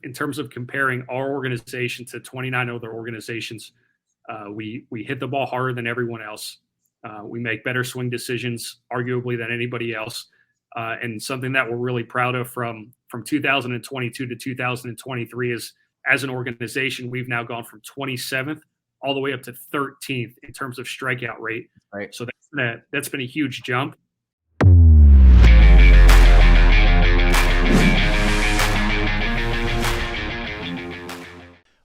in terms of comparing our organization to 29 other organizations, we hit the ball harder than everyone else. We make better swing decisions, arguably, than anybody else. And something that we're really proud of from 2022 to 2023 is, as an organization, we've now gone from 27th all the way up to 13th in terms of strikeout rate. Right. So that's been a huge jump.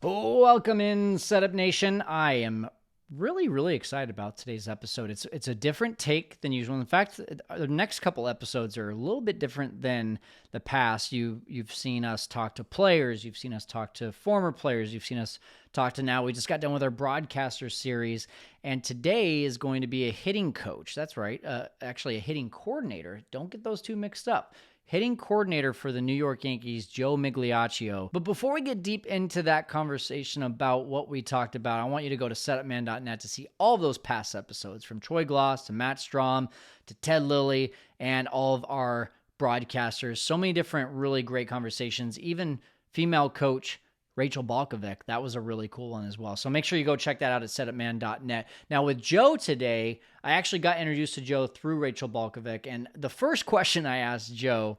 Welcome in, Setup Nation. I am really excited about today's episode. It's a different take than usual. In fact, the next couple episodes are a little bit different than the past. You've seen us talk to players, you've seen us talk to former players, you've seen us talk to, now we just got done with our broadcaster series, and today is going to be a hitting coach. That's right, actually a hitting coordinator. Don't get those two mixed up. Hitting coordinator for the New York Yankees, Joe Migliaccio. But before we get deep into that conversation about what we talked about, I want you to go to setupman.net to see all of those past episodes, from Troy Gloss to Matt Strom to Ted Lilly and all of our broadcasters. So many different really great conversations, even female coach Rachel Balkovec. That was a really cool one as well. So make sure you go check that out at setupman.net. Now with Joe today, I actually got introduced to Joe through Rachel Balkovec. And the first question I asked Joe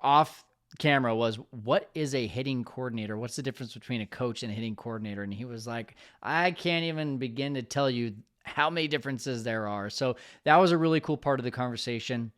off camera was, what is a hitting coordinator? What's the difference between a coach and a hitting coordinator? And he was like, I can't even begin to tell you how many differences there are. So that was a really cool part of the conversation.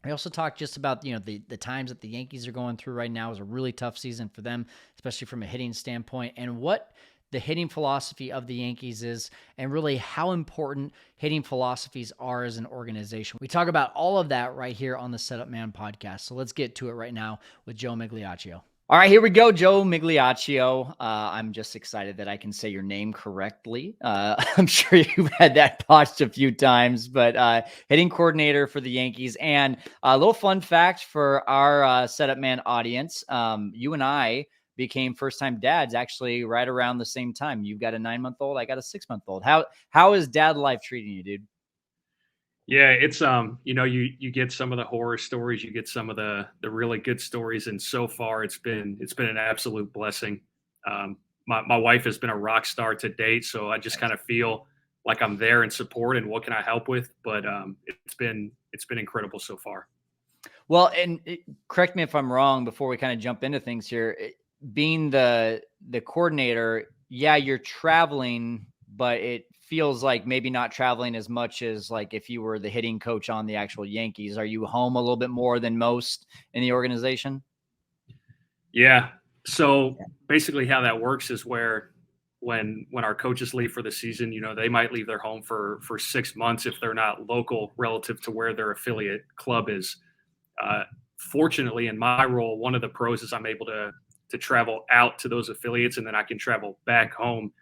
We also talked just about, the times that the Yankees are going through right now is a really tough season for them, especially from a hitting standpoint, and what the hitting philosophy of the Yankees is, and really how important hitting philosophies are as an organization. We talk about all of that right here on the Setup Man podcast. So let's get to it right now with Joe Migliaccio. All right, here we go, Joe Migliaccio. I'm just excited that I can say your name correctly. I'm sure you've had that botched a few times, but hitting coordinator for the Yankees. And a little fun fact for our Setup Man audience, you and I became first-time dads actually right around the same time. You've got a 9-month-old, I got a 6-month-old. How is dad life treating you, dude? Yeah, it's you get some of the horror stories, you get some of the really good stories, and so far it's been an absolute blessing. My wife has been a rock star to date, so I just kind of feel like I'm there in support and what can I help with. But it's been incredible so far. Well, and correct me if I'm wrong before we kind of jump into things here. Being the coordinator, yeah, you're traveling, but it feels like maybe not traveling as much as like if you were the hitting coach on the actual Yankees. Are you home a little bit more than most in the organization? Yeah. So basically how that works is where when our coaches leave for the season, they might leave their home for 6 months if they're not local relative to where their affiliate club is. Fortunately, in my role, one of the pros is I'm able to travel out to those affiliates, and then I can travel back home.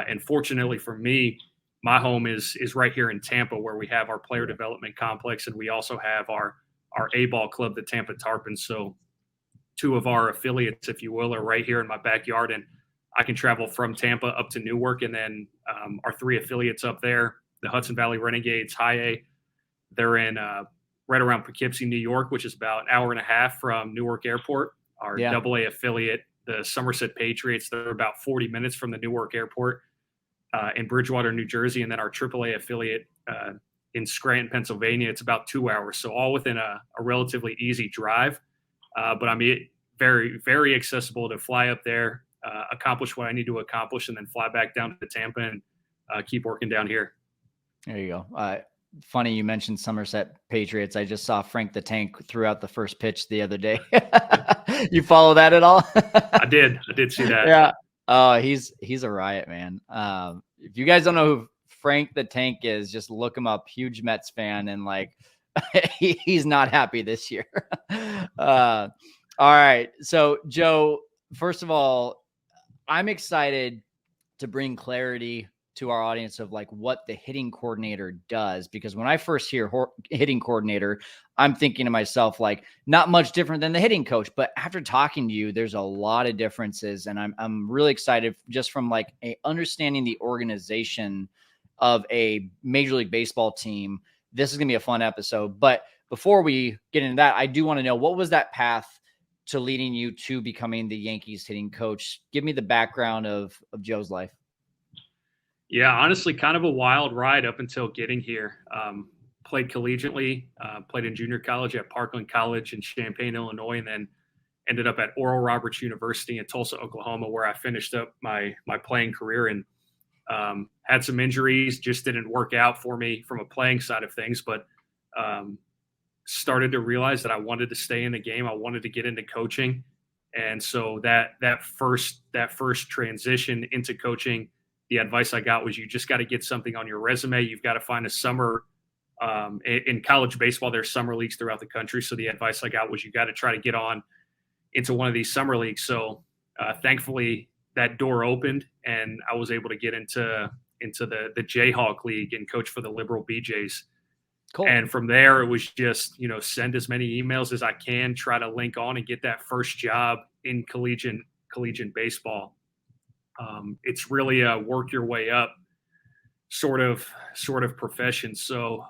And fortunately for me, my home is right here in Tampa, where we have our player development complex, and we also have our A-ball club, the Tampa Tarpons. So two of our affiliates, if you will, are right here in my backyard, and I can travel from Tampa up to Newark, and then our 3 affiliates up there, the Hudson Valley Renegades, High A, they're in right around Poughkeepsie, New York, which is about an hour and a half from Newark Airport. Our AA affiliate, the Somerset Patriots, they're about 40 minutes from the Newark Airport in Bridgewater, New Jersey. And then our AAA affiliate in Scranton, Pennsylvania, it's about 2 hours. So all within a relatively easy drive. But I'm very, very accessible to fly up there, accomplish what I need to accomplish, and then fly back down to Tampa and keep working down here. There you go. Funny you mentioned Somerset Patriots. I just saw Frank the Tank threw out the first pitch the other day. You follow that at all? I did see that. Yeah. Oh, he's a riot, man. If you guys don't know who Frank the Tank is, just look him up. Huge Mets fan, and like he's not happy this year. All right. So Joe, first of all, I'm excited to bring clarity to our audience of like what the hitting coordinator does, because when I first hear hitting coordinator, I'm thinking to myself, like, not much different than the hitting coach. But after talking to you, there's a lot of differences, and I'm really excited just from like a understanding the organization of a Major League Baseball team. This is gonna be a fun episode. But before we get into that, I do want to know, what was that path to leading you to becoming the Yankees hitting coach? Give me the background of Joe's life. Yeah, honestly, kind of a wild ride up until getting here. Played collegiately, played in junior college at Parkland College in Champaign, Illinois, and then ended up at Oral Roberts University in Tulsa, Oklahoma, where I finished up my playing career and had some injuries, just didn't work out for me from a playing side of things, but um, started to realize that I wanted to stay in the game. I wanted to get into coaching, and so that first transition into coaching, the advice I got was you just got to get something on your resume. You've got to find a summer. In college baseball, there's summer leagues throughout the country. So the advice I got was you got to try to get on into one of these summer leagues. So thankfully, that door opened, and I was able to get into the Jayhawk League and coach for the Liberal BJs. Cool. And from there, it was just, send as many emails as I can, try to link on and get that first job in collegiate baseball. It's really a work your way up sort of profession. So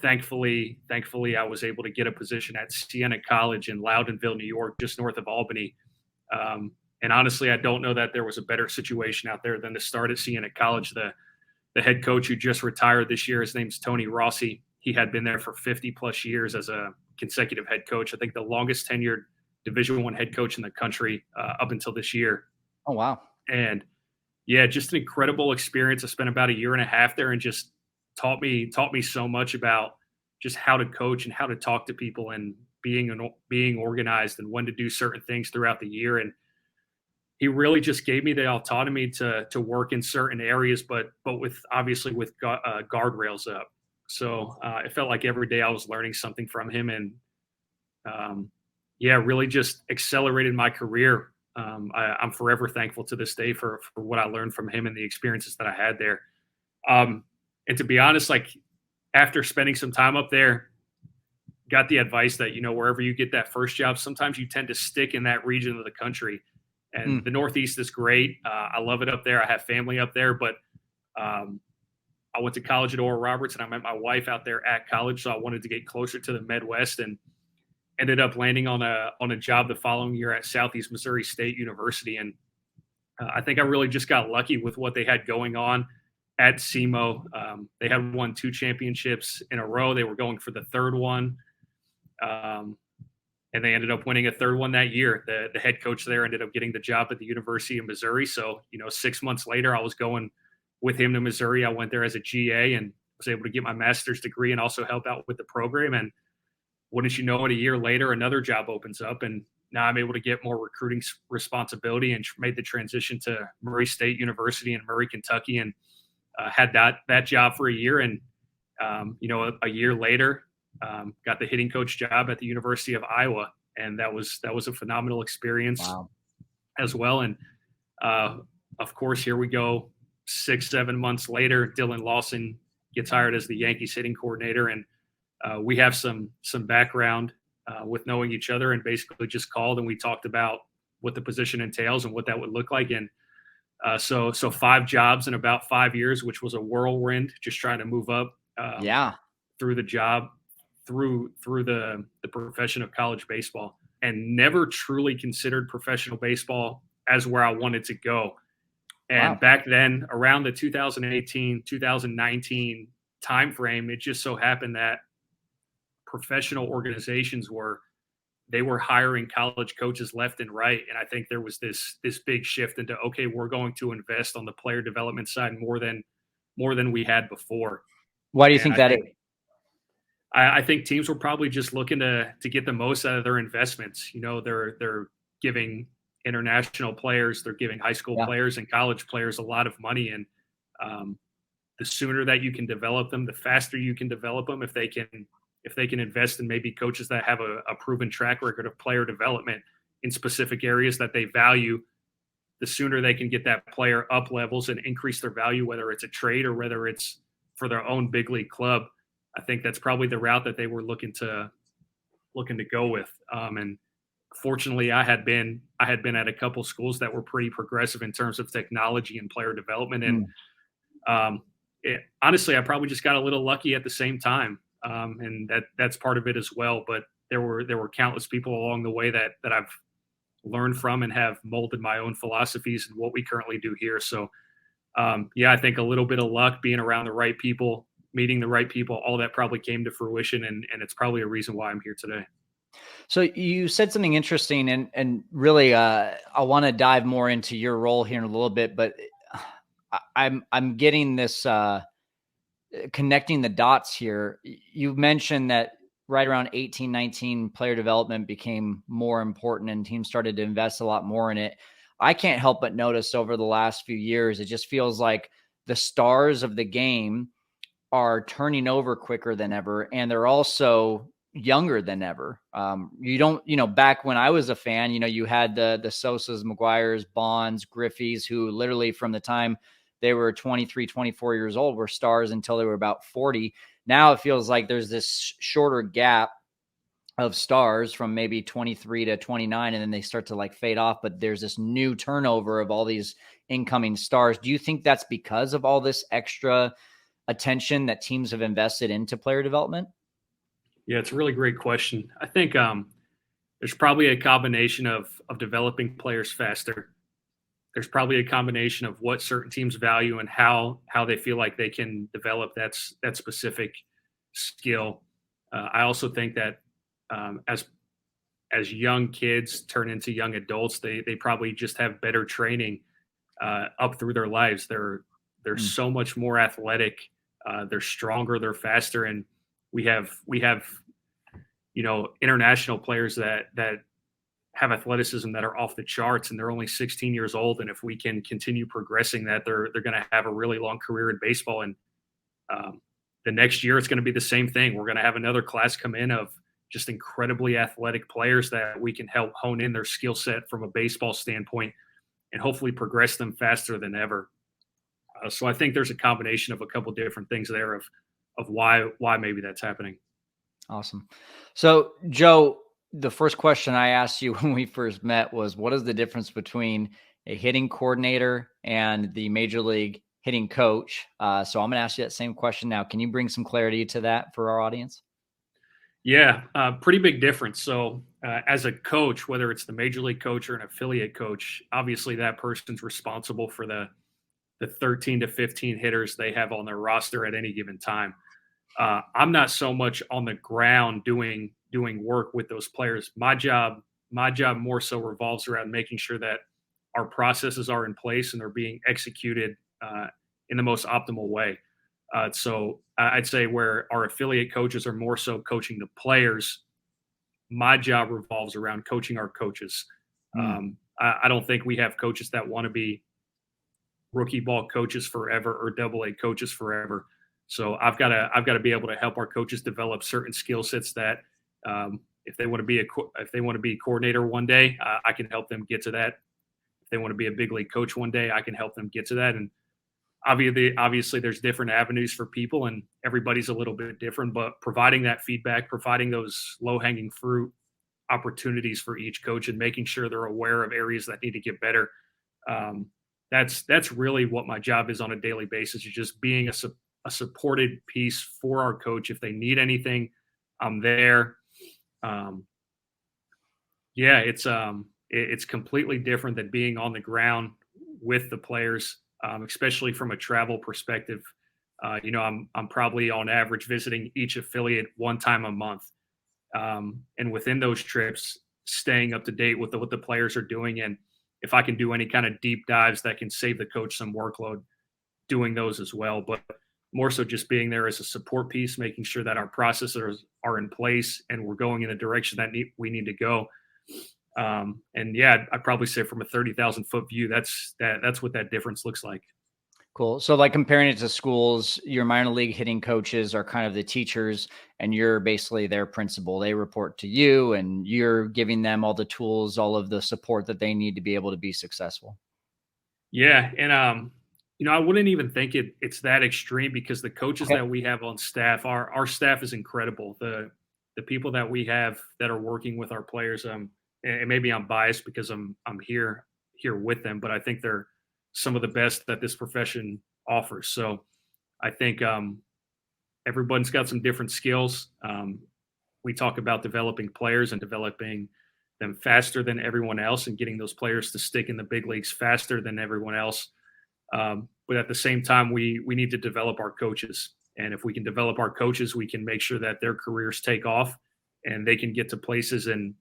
thankfully, I was able to get a position at Siena College in Loudonville, New York, just north of Albany. And honestly, I don't know that there was a better situation out there than to start at Siena College. The head coach who just retired this year, his name's Tony Rossi. He had been there for 50 plus years as a consecutive head coach. I think the longest tenured Division I head coach in the country up until this year. Oh, wow. And yeah, just an incredible experience. I spent about a year and a half there and just taught me so much about just how to coach and how to talk to people and being organized and when to do certain things throughout the year. And he really just gave me the autonomy to work in certain areas, but with obviously with guardrails up. So it felt like every day I was learning something from him, and really just accelerated my career. I'm forever thankful to this day for what I learned from him and the experiences that I had there. And to be honest, like after spending some time up there, got the advice that, wherever you get that first job, sometimes you tend to stick in that region of the country. And the Northeast is great. I love it up there. I have family up there, but I went to college at Oral Roberts, and I met my wife out there at college. So I wanted to get closer to the Midwest, and ended up landing on a job the following year at Southeast Missouri State University. And I think I really just got lucky with what they had going on at SEMO. They had won 2 championships in a row. They were going for the third one. And they ended up winning a third one that year. The head coach there ended up getting the job at the University of Missouri. So, 6 months later, I was going with him to Missouri. I went there as a GA and was able to get my master's degree and also help out with the program. And wouldn't you know it, a year later, another job opens up, and now I'm able to get more recruiting responsibility and made the transition to Murray State University in Murray, Kentucky, and had that job for a year. And, a year later, got the hitting coach job at the University of Iowa, and that was a phenomenal experience. Wow. As well. And of course, here we go. 6-7 months later, Dylan Lawson gets hired as the Yankees hitting coordinator, and we have some background with knowing each other, and basically just called and we talked about what the position entails and what that would look like. And so 5 jobs in about 5 years, which was a whirlwind, just trying to move up through the job, through the profession of college baseball, and never truly considered professional baseball as where I wanted to go. And back then, around the 2018, 2019 timeframe, it just so happened that professional organizations were hiring college coaches left and right. And I think there was this big shift into, okay, we're going to invest on the player development side more than we had before. Why do you think that is? I think teams were probably just looking to get the most out of their investments. They're giving international players, they're giving high school players and college players a lot of money. And the sooner that you can develop them, the faster you can develop them. If they can invest in maybe coaches that have a proven track record of player development in specific areas that they value, the sooner they can get that player up levels and increase their value, whether it's a trade or whether it's for their own big league club. I think that's probably the route that they were looking to go with. And fortunately, I had been at a couple schools that were pretty progressive in terms of technology and player development. And honestly, I probably just got a little lucky at the same time. And that's part of it as well. But there were countless people along the way that I've learned from and have molded my own philosophies and what we currently do here. So yeah, I think a little bit of luck, being around the right people, meeting the right people, all that probably came to fruition, and it's probably a reason why I'm here today. So you said something interesting, and really, I want to dive more into your role here in a little bit, but I'm getting this connecting the dots here. You mentioned that right around 18, 19, player development became more important and teams started to invest a lot more in it. I can't help but notice over the last few years, it just feels like the stars of the game are turning over quicker than ever, and they're also younger than ever. You don't, back when I was a fan, you had the Sosas, McGuires, Bonds, Griffeys, who literally from the time they were 23, 24 years old were stars until they were about 40. Now it feels like there's this shorter gap of stars from maybe 23 to 29, and then they start to like fade off, but there's this new turnover of all these incoming stars. Do you think that's because of all this extra attention that teams have invested into player development? Yeah, it's a really great question. I think there's probably a combination of developing players faster. There's probably a combination of what certain teams value and how they feel like they can develop that specific skill. I also think that as young kids turn into young adults, they probably just have better training up through their lives. They're Mm. so much more athletic. They're stronger. They're faster, and we have international players that have athleticism that are off the charts, and they're only 16 years old. And if we can continue progressing that, they're going to have a really long career in baseball. And the next year, it's going to be the same thing. We're going to have another class come in of just incredibly athletic players that we can help hone in their skill set from a baseball standpoint and hopefully progress them faster than ever. So I think there's a combination of a couple different things there of why maybe that's happening. Awesome. So, Joe, the first question I asked you when we first met was, what is the difference between a hitting coordinator and the major league hitting coach? So I'm going to ask you that same question now. Can you bring some clarity to that for our audience? Yeah, pretty big difference. So, as a coach, whether it's the major league coach or an affiliate coach, obviously that person's responsible for the 13 to 15 hitters they have on their roster at any given time. I'm not so much on the ground doing work with those players. My job more so revolves around making sure that our processes are in place and they're being executed in the most optimal way. So I'd say where our affiliate coaches are more so coaching the players, my job revolves around coaching our coaches. Mm. I don't think we have coaches that want to be rookie ball coaches forever or double A coaches forever. So I've got to be able to help our coaches develop certain skill sets that if they want to be a coordinator one day, I can help them get to that. If they want to be a big league coach one day, I can help them get to that. And obviously there's different avenues for people and everybody's a little bit different, but providing that feedback, providing those low hanging fruit opportunities for each coach and making sure they're aware of areas that need to get better. Um, that's really what my job is on a daily basis, is just being a supported piece for our coach. If they need anything, I'm there. Um, yeah, it's completely different than being on the ground with the players, especially from a travel perspective. I'm probably on average visiting each affiliate one time a month, and within those trips, staying up to date with what the players are doing, and if I can do any kind of deep dives that can save the coach some workload, doing those as well. But more so just being there as a support piece, making sure that our processes are in place and we're going in the direction that we need to go. And yeah, I'd probably say from a 30,000 foot view, that's what that difference looks like. Cool. So, like comparing it to schools, your minor league hitting coaches are kind of the teachers, and you're basically their principal. They report to you, and you're giving them all the tools, all of the support that they need to be able to be successful. Yeah, and I wouldn't even think it's that extreme because the coaches Okay. that we have on staff, our staff is incredible. The people that we have that are working with our players, and maybe I'm biased because I'm here with them, but I think they're some of the best that this profession offers. So I think everyone's got some different skills. we talk about developing players and developing them faster than everyone else and getting those players to stick in the big leagues faster than everyone else. But at the same time, we need to develop our coaches. And if we can develop our coaches, we can make sure that their careers take off and they can get to places and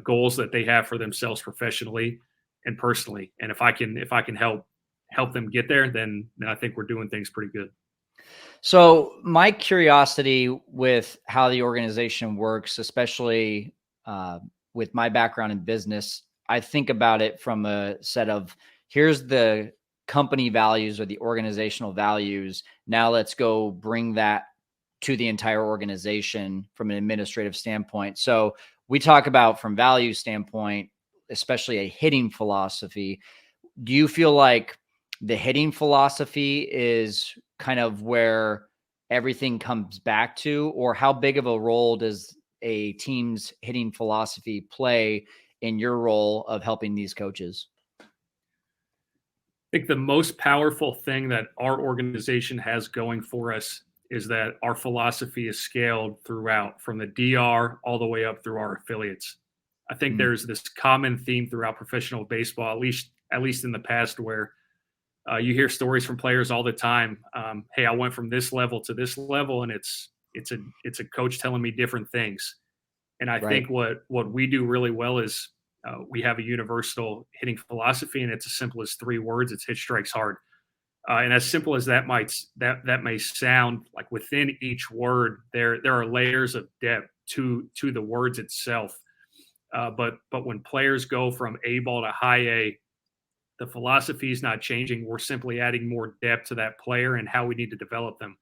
goals that they have for themselves professionally and personally. And if I can help them get there, then I think we're doing things pretty good. So my curiosity with how the organization works, especially with my background in business, I think about it from a set of here's the company values or the organizational values. Now let's go bring that to the entire organization from an administrative standpoint. So we talk about from value standpoint, especially a hitting philosophy. Do you feel like the hitting philosophy is kind of where everything comes back to, or how big of a role does a team's hitting philosophy play in your role of helping these coaches? I think the most powerful thing that our organization has going for us is that our philosophy is scaled throughout from the DR all the way up through our affiliates. I think Mm, there's this common theme throughout professional baseball, at least in the past, where you hear stories from players all the time. Hey, I went from this level to this level, and it's a coach telling me different things. And I right. think what we do really well is we have a universal hitting philosophy, and it's as simple as 3 words. It's hit strikes hard. And as simple as that may sound, like within each word, there are layers of depth to the words itself. But when players go from A ball to high A, the philosophy is not changing. We're simply adding more depth to that player and how we need to develop them.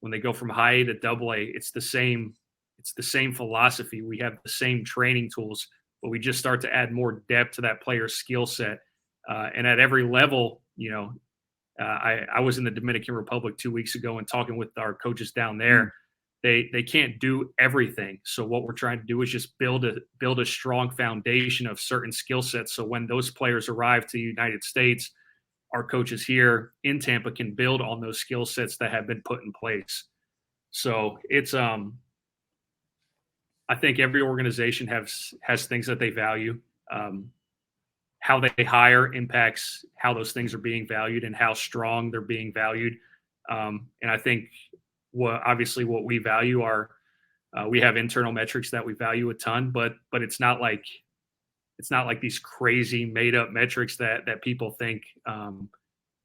When they go from high A to double A, it's the same. It's the same philosophy. We have the same training tools, but we just start to add more depth to that player's skill set. And at every level, I was in the Dominican Republic 2 weeks ago and talking with our coaches down Mm, there. They can't do everything. So what we're trying to do is just build a strong foundation of certain skill sets. So when those players arrive to the United States, our coaches here in Tampa can build on those skill sets that have been put in place. So it's I think every organization has things that they value. Um, how they hire impacts how those things are being valued and how strong they're being valued. And I think what we value are we have internal metrics that we value a ton, but it's not like these crazy made up metrics that people think.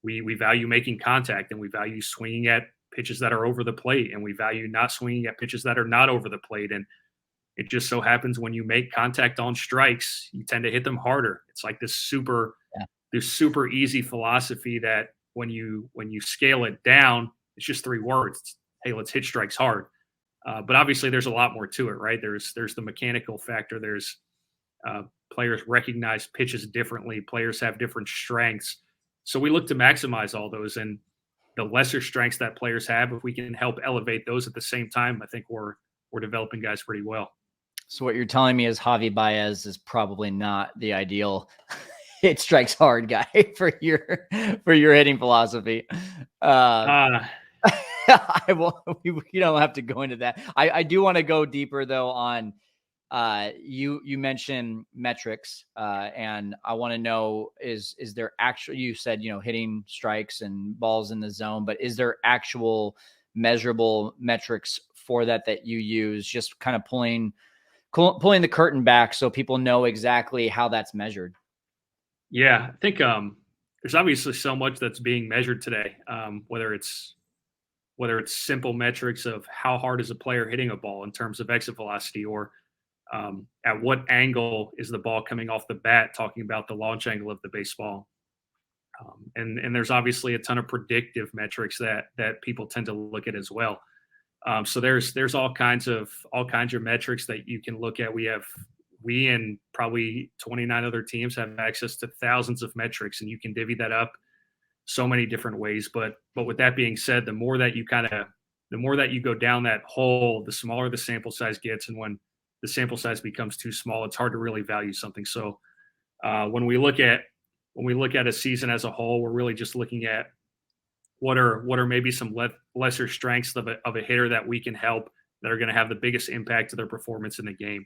We value making contact, and we value swinging at pitches that are over the plate, and we value not swinging at pitches that are not over the plate. And it just so happens when you make contact on strikes, you tend to hit them harder. It's like yeah. this super easy philosophy that when you scale it down, it's just 3 words. Hey, let's hit strikes hard. But obviously, there's a lot more to it, right? There's the mechanical factor. There's uh, players recognize pitches differently. Players have different strengths, so we look to maximize all those. And the lesser strengths that players have, if we can help elevate those at the same time, I think we're developing guys pretty well. So what you're telling me is Javi Baez is probably not the ideal hit strikes hard guy for your hitting philosophy. Uh, Uh, I will. We don't have to go into that. I do want to go deeper though on you mentioned metrics, and I want to know is there actually, you said hitting strikes and balls in the zone, but is there actual measurable metrics for that you use? Just kind of pulling the curtain back so people know exactly how that's measured. yeah, I think there's obviously so much that's being measured today. Whether it's simple metrics of how hard is a player hitting a ball in terms of exit velocity, or at what angle is the ball coming off the bat, talking about the launch angle of the baseball. And there's obviously a ton of predictive metrics that people tend to look at as well. So there's all kinds of metrics that you can look at. We and probably 29 other teams have access to thousands of metrics, and you can divvy that up so many different ways. But with that being said, the more that you go down that hole, the smaller the sample size gets, and when the sample size becomes too small, it's hard to really value something. So when we look at a season as a whole, we're really just looking at what are maybe some lesser strengths of a hitter that we can help that are going to have the biggest impact to their performance in the game.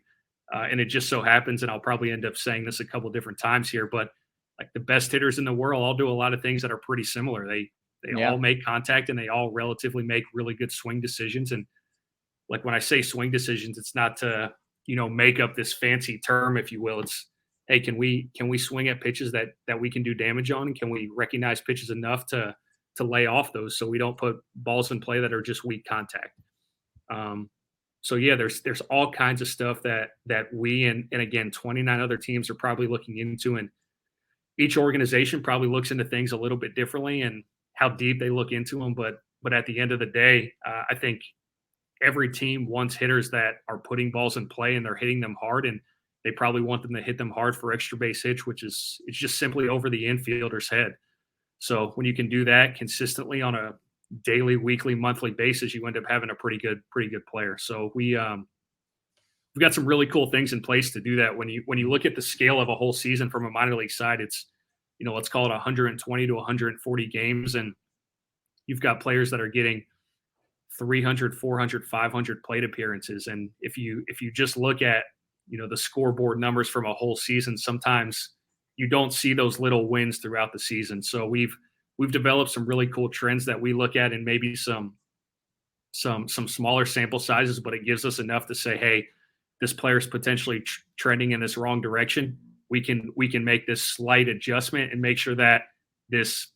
And it just so happens, and I'll probably end up saying this a couple different times here, but like the best hitters in the world all do a lot of things that are pretty similar. They Yeah. all make contact and they all relatively make really good swing decisions. And like when I say swing decisions, it's not to, make up this fancy term, if you will. It's, hey, can we swing at pitches that we can do damage on? And can we recognize pitches enough to lay off those so we don't put balls in play that are just weak contact? Um, so yeah, there's all kinds of stuff that we and again 29 other teams are probably looking into, and each organization probably looks into things a little bit differently and how deep they look into them. But at the end of the day, I think every team wants hitters that are putting balls in play and they're hitting them hard, and they probably want them to hit them hard for extra base hits, which is it's just simply over the infielder's head. So when you can do that consistently on a daily, weekly, monthly basis, you end up having a pretty good player. So we've got some really cool things in place to do that. When you look at the scale of a whole season from a minor league side, it's let's call it 120 to 140 games, and you've got players that are getting 300, 400, 500 plate appearances. And if you just look at the scoreboard numbers from a whole season, sometimes you don't see those little wins throughout the season. So we've developed some really cool trends that we look at, and maybe some smaller sample sizes, but it gives us enough to say, hey, this player's potentially trending in this wrong direction. We can make this slight adjustment and make sure that this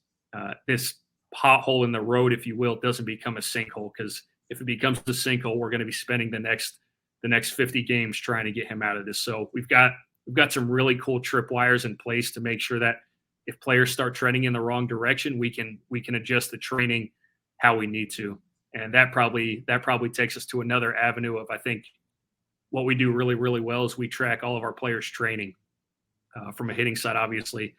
pothole in the road, if you will, doesn't become a sinkhole. Because if it becomes a sinkhole, we're going to be spending the next 50 games trying to get him out of this. So we've got some really cool tripwires in place to make sure that if players start trending in the wrong direction, we can adjust the training how we need to. And that probably takes us to another avenue of, I think, what we do really, really well is we track all of our players' training from a hitting side, obviously.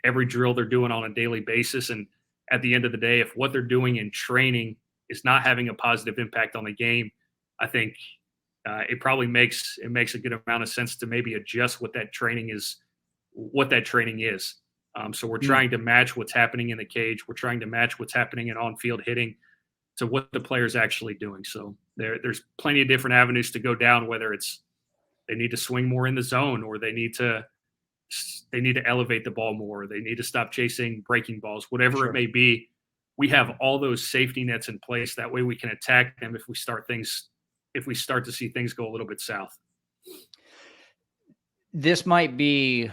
Every drill they're doing on a daily basis. And at the end of the day, if what they're doing in training is not having a positive impact on the game, I think it probably makes a good amount of sense to maybe adjust what that training is. So we're trying to match what's happening in the cage. We're trying to match what's happening in on-field hitting to what the player's actually doing. So there's plenty of different avenues to go down, whether it's they need to swing more in the zone, or they need to elevate the ball more, they need to stop chasing breaking balls, whatever it may be. We have all those safety nets in place. That way we can attack them if we start to see things go a little bit south. This might be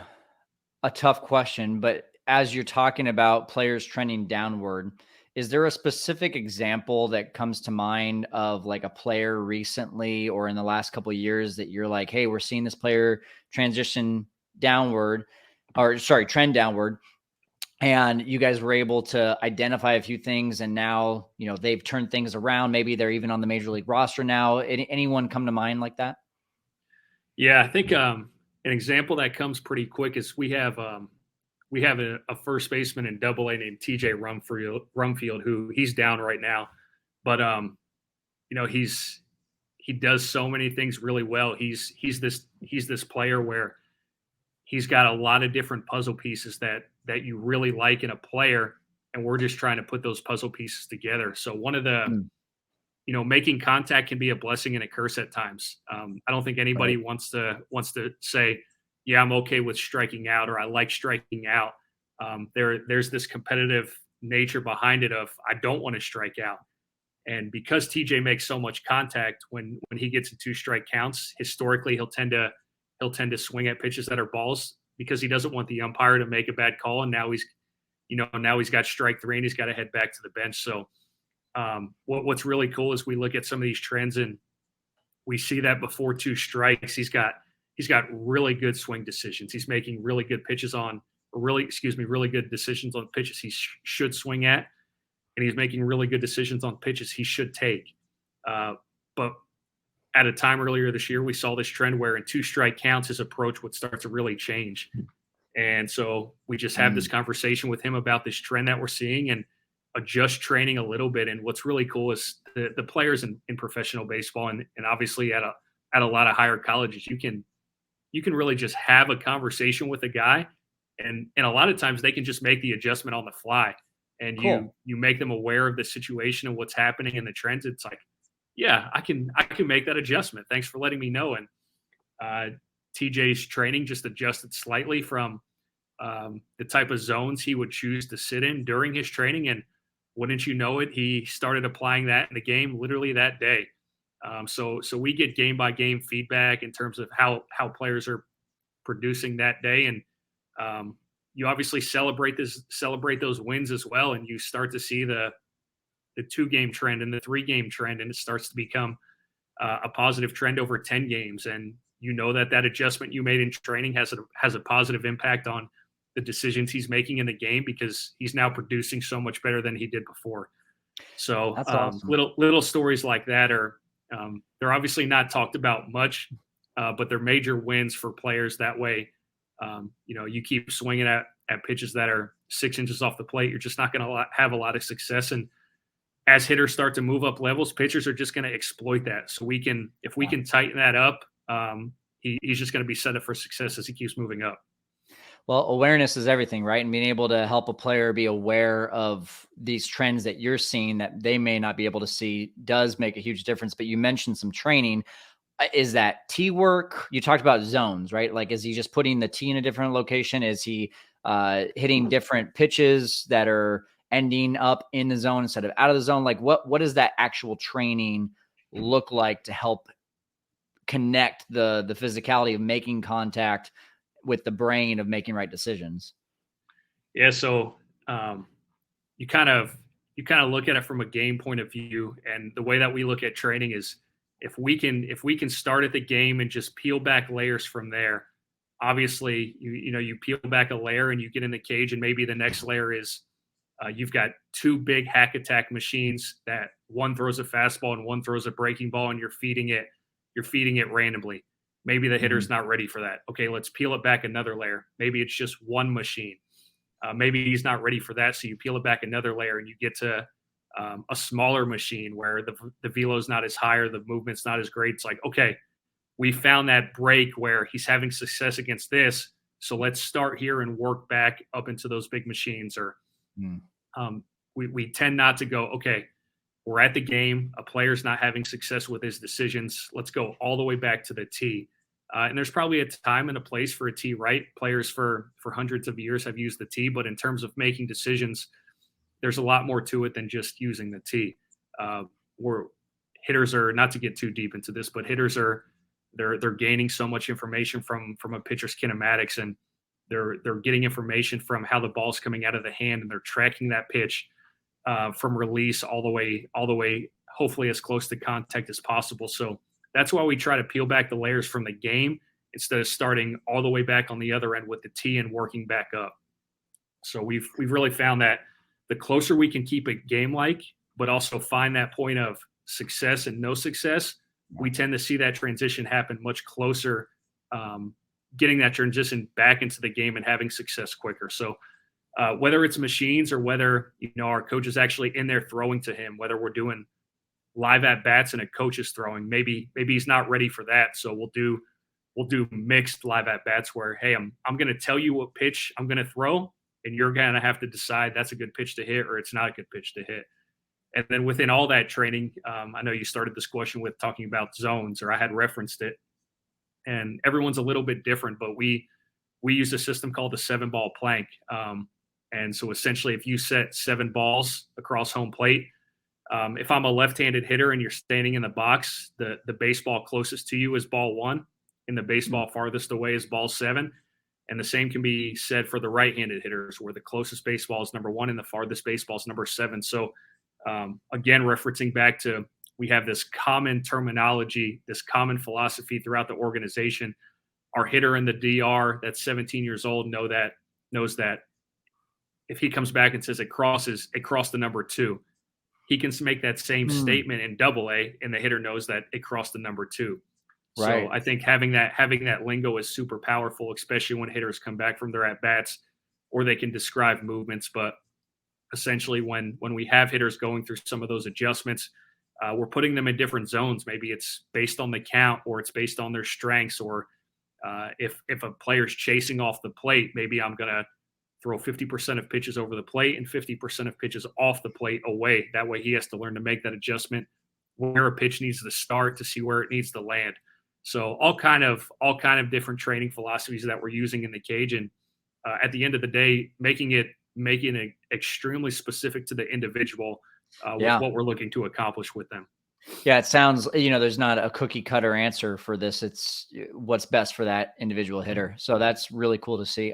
a tough question, but as you're talking about players trending downward, is there a specific example that comes to mind of like a player recently or in the last couple of years that you're like, hey, we're seeing this player trend downward, and you guys were able to identify a few things, and now they've turned things around. Maybe they're even on the major league roster now. Anyone come to mind like that? Yeah, I think an example that comes pretty quick is we have a first baseman in Double A named TJ Rumfield, who he's down right now, but he does so many things really well. He's this player where he's got a lot of different puzzle pieces that you really like in a player, and we're just trying to put those puzzle pieces together. So one of the making contact can be a blessing and a curse at times. I don't think anybody wants to say, yeah, I'm okay with striking out, or I like striking out. There's this competitive nature behind it of I don't want to strike out. And because TJ makes so much contact, when he gets in 2 strike counts, historically he'll tend to swing at pitches that are balls because he doesn't want the umpire to make a bad call. And now he's got strike 3 and he's got to head back to the bench. So what's really cool is we look at some of these trends and we see that before 2 strikes, he's got really good swing decisions. He's making really good really good decisions on pitches he should swing at, and he's making really good decisions on pitches he should take. But at a time earlier this year, we saw this trend where in 2 strike counts, his approach would start to really change. And so we just have this conversation with him about this trend that we're seeing and adjust training a little bit. And what's really cool is the players in professional baseball and obviously at a lot of higher colleges, you can really just have a conversation with a guy, and a lot of times they can just make the adjustment on the fly, and Cool. you make them aware of the situation and what's happening in the trends. It's like, yeah, I can make that adjustment. Thanks for letting me know. And TJ's training just adjusted slightly from the type of zones he would choose to sit in during his training. And wouldn't you know it, he started applying that in the game literally that day. So we get game by game feedback in terms of how players are producing that day, and you obviously celebrate those wins as well, and you start to see the 2 game trend and the 3 game trend, and it starts to become a positive trend over 10 games. And you know that adjustment you made in training has a positive impact on the decisions he's making in the game, because he's now producing so much better than he did before. So That's awesome. little stories like that are they're obviously not talked about much, but they're major wins for players. That way, you keep swinging at pitches that are 6 inches off the plate, you're just not going to have a lot of success. And as hitters start to move up levels, pitchers are just going to exploit that. So if we can tighten that up, he's just going to be set up for success as he keeps moving up. Well, awareness is everything, right? And being able to help a player be aware of these trends that you're seeing that they may not be able to see does make a huge difference. But you mentioned some training. Is that tee work? You talked about zones, right? Like, is he just putting the tee in a different location? Is he hitting different pitches that are ending up in the zone instead of out of the zone? Like, what does that actual training look like to help connect the physicality of making contact with the brain of making right decisions? Yeah, so you kind of look at it from a game point of view, and the way that we look at training is if we can start at the game and just peel back layers from there. Obviously, you peel back a layer and you get in the cage, and maybe the next layer is you've got 2 big hack attack machines that one throws a fastball and one throws a breaking ball, and you're feeding it randomly. Maybe the hitter's not ready for that. Okay, let's peel it back another layer. Maybe it's just one machine. Maybe he's not ready for that, so you peel it back another layer, and you get to a smaller machine where the velo's not as high or the movement's not as great. It's like, okay, we found that break where he's having success against this, so let's start here and work back up into those big machines. Or we tend not to go, okay, we're at the game, a player's not having success with his decisions, let's go all the way back to the tee. And there's probably a time and a place for a tee, right? Players for hundreds of years have used the tee, but in terms of making decisions, there's a lot more to it than just using the tee. Where hitters are, not to get too deep into this, but hitters are they're gaining so much information from a pitcher's kinematics, and they're getting information from how the ball's coming out of the hand, and they're tracking that pitch from release all the way, hopefully as close to contact as possible. So that's why we try to peel back the layers from the game instead of starting all the way back on the other end with the tee and working back up. So we've really found that the closer we can keep it game-like, but also find that point of success and no success, we tend to see that transition happen much closer, getting that transition back into the game and having success quicker. So whether it's machines or whether our coach is actually in there throwing to him, whether we're doing live at bats and a coach is throwing, maybe he's not ready for that, so we'll do mixed live at bats where, hey, I'm going to tell you what pitch I'm going to throw, and you're going to have to decide that's a good pitch to hit or it's not a good pitch to hit. And then within all that training, I know you started this question with talking about zones, or I had referenced it, and everyone's a little bit different, but we use a system called the 7-ball plank. And so essentially, if you set 7 balls across home plate, if I'm a left-handed hitter and you're standing in the box, the baseball closest to you is ball 1, and the baseball farthest away is ball 7. And the same can be said for the right-handed hitters, where the closest baseball is number 1 and the farthest baseball is number 7. So again, referencing back to, we have this common terminology, this common philosophy throughout the organization. Our hitter in the DR that's 17 years old knows that if he comes back and says it crossed the number 2, he can make that same statement in Double-A, and the hitter knows that it crossed the number 2. Right. So I think having that lingo is super powerful, especially when hitters come back from their at bats, or they can describe movements. But essentially, when we have hitters going through some of those adjustments, we're putting them in different zones. Maybe it's based on the count, or it's based on their strengths, or if a player's chasing off the plate, maybe I'm going to throw 50% of pitches over the plate and 50% of pitches off the plate away. That way he has to learn to make that adjustment where a pitch needs to start to see where it needs to land. So all kind of different training philosophies that we're using in the cage, and at the end of the day, making it extremely specific to the individual with Yeah. what we're looking to accomplish with them. Yeah, it sounds, there's not a cookie cutter answer for this. It's what's best for that individual hitter. So that's really cool to see.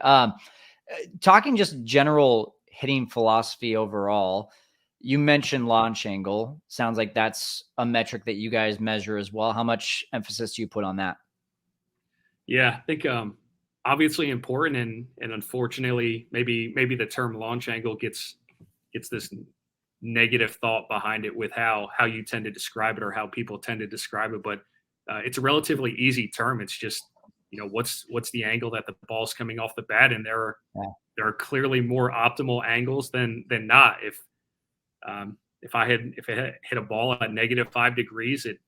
Talking just general hitting philosophy overall, you mentioned launch angle. Sounds like that's a metric that you guys measure as well. How much emphasis do you put on that? Yeah, I think obviously important, and unfortunately, maybe the term launch angle gets this negative thought behind it with how you tend to describe it or how people tend to describe it. But it's a relatively easy term. It's just what's the angle that the ball's coming off the bat, and Yeah. there are clearly more optimal angles than not. If I had hit a ball at -5 degrees, it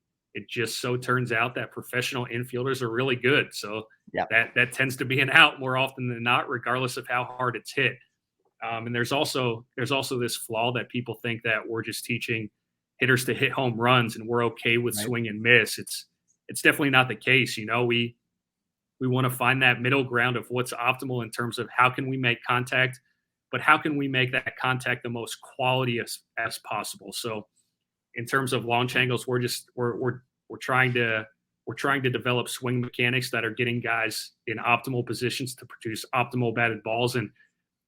just so turns out that professional infielders are really good. So Yeah. that tends to be an out more often than not, regardless of how hard it's hit. And there's also this flaw that people think that we're just teaching hitters to hit home runs and we're okay with Right. swing and miss. It's definitely not the case. We want to find that middle ground of what's optimal in terms of how can we make contact, but how can we make that contact the most quality as possible. So in terms of launch angles, we're trying to develop swing mechanics that are getting guys in optimal positions to produce optimal batted balls, and